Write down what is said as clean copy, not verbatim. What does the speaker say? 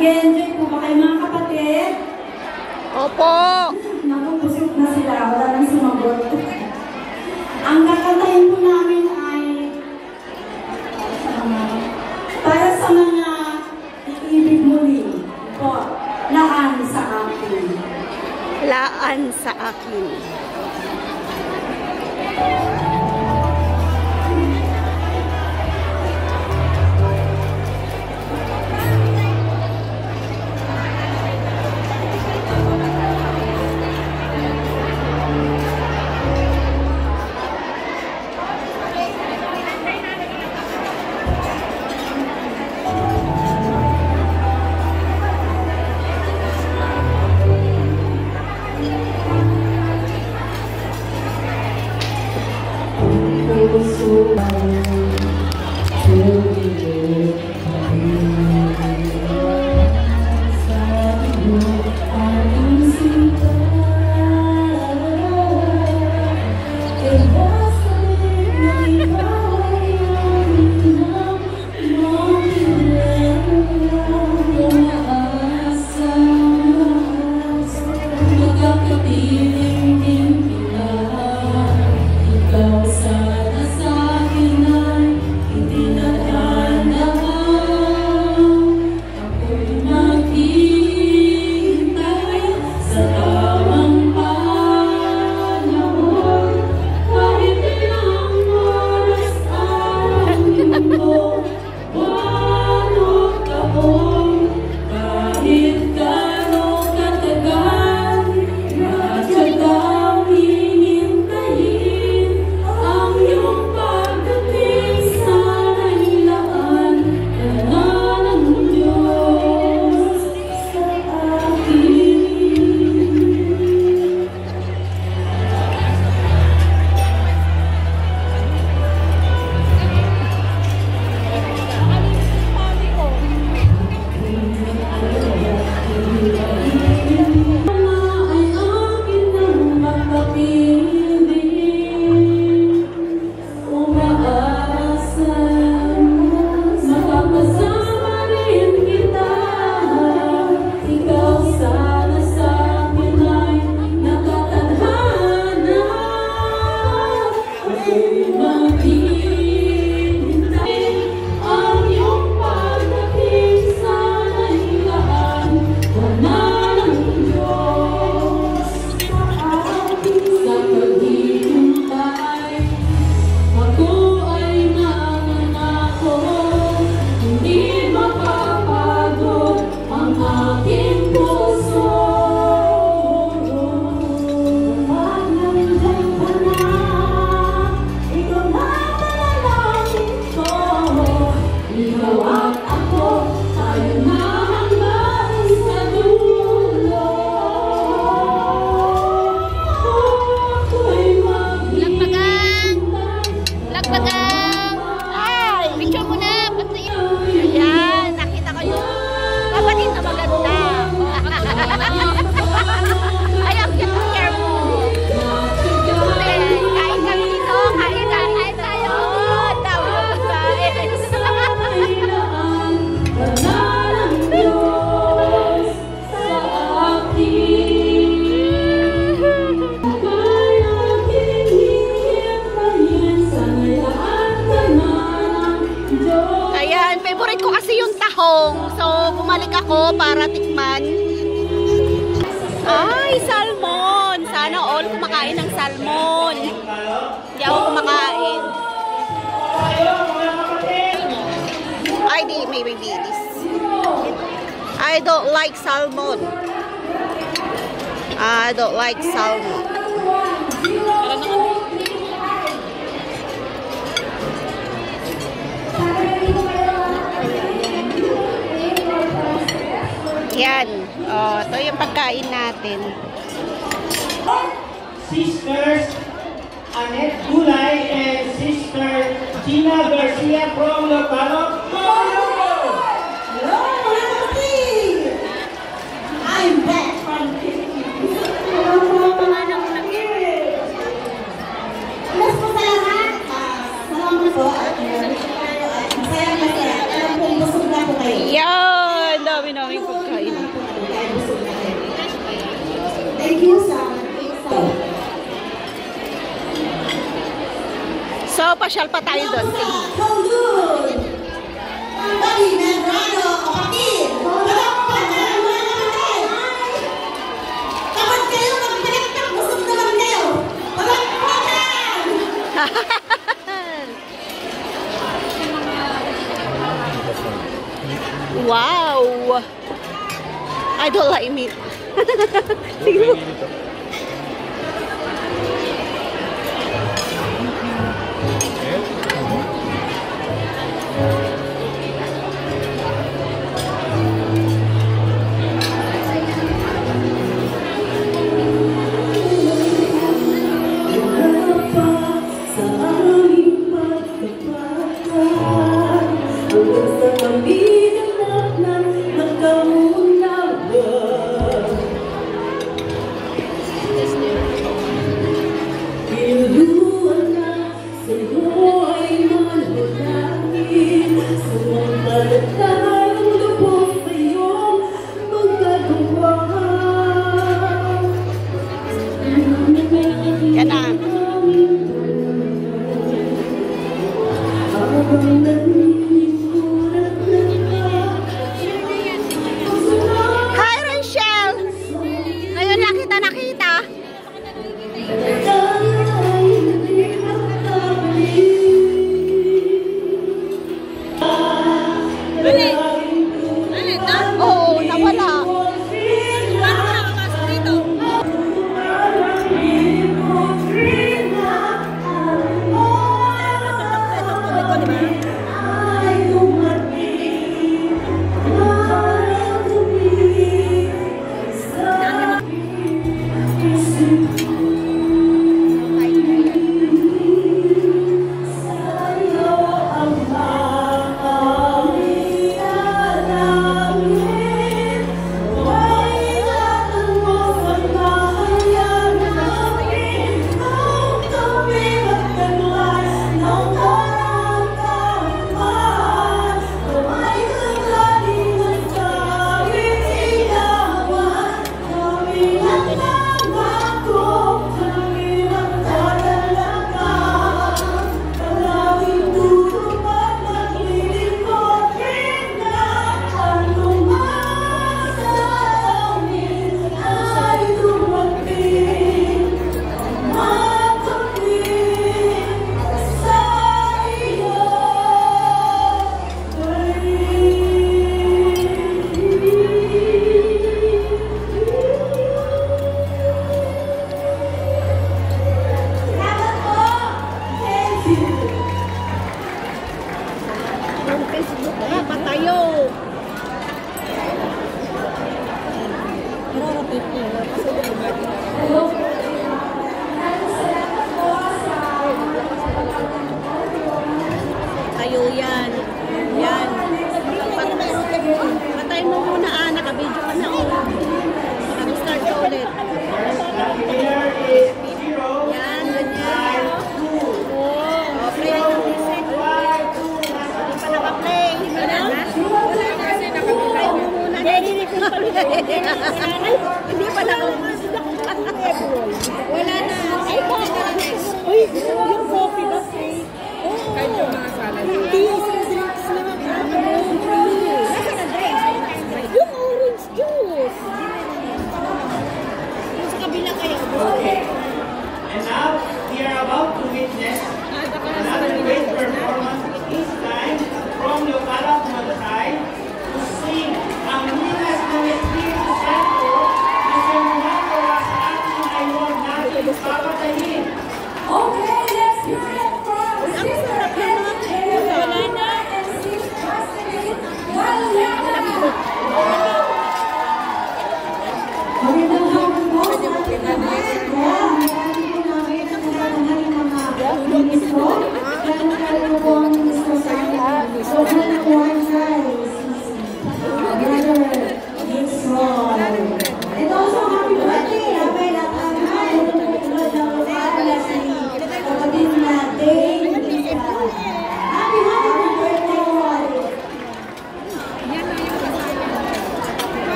Nag-enjoy po ba kayo mga kapatid? Opo! Naku, pusok na sila. Wala nang sumagot. Ang kakantahin po namin ay para sa mga iibig muli po, laan sa akin. Laan sa akin. Favorite ko kasi yung tahong. So, bumalik ako para tikman. Ay, salmon! Sana all kumakain ng salmon. Hindi ako kumakain. Ay, di, maybe this. I don't like salmon. I don't like salmon. Yan. Oh, ito yung pagkain natin. Sisters Annette Gulay and Sister Gina Garcia from Lopano. Hello, mga kapatid! I'm back from Alas po sa lahat. Salamat po. Masaya. Alam po, busog na po kayo. Yan! Dami dami namin pagkain. Thank you, sir. So, pasyal pa tayo doon. Kaldun! Dali, Medrano, kapatid! Kapatid! Kapag kayo magpinagtak, busog naman kayo! Palakpakan! Wow! I don't like meat. Sige mo. Yan na. Hi, Rachel! Ngayon lang kita nakita. Oo, nawala. Tayo yan. Yan. Patay mo muna nakabidyo ka na. Nag-start ka ulit. Yan, ganyan. Okay. Hindi pa naka-play. Hindi pa naka-play. Wala na. Ay,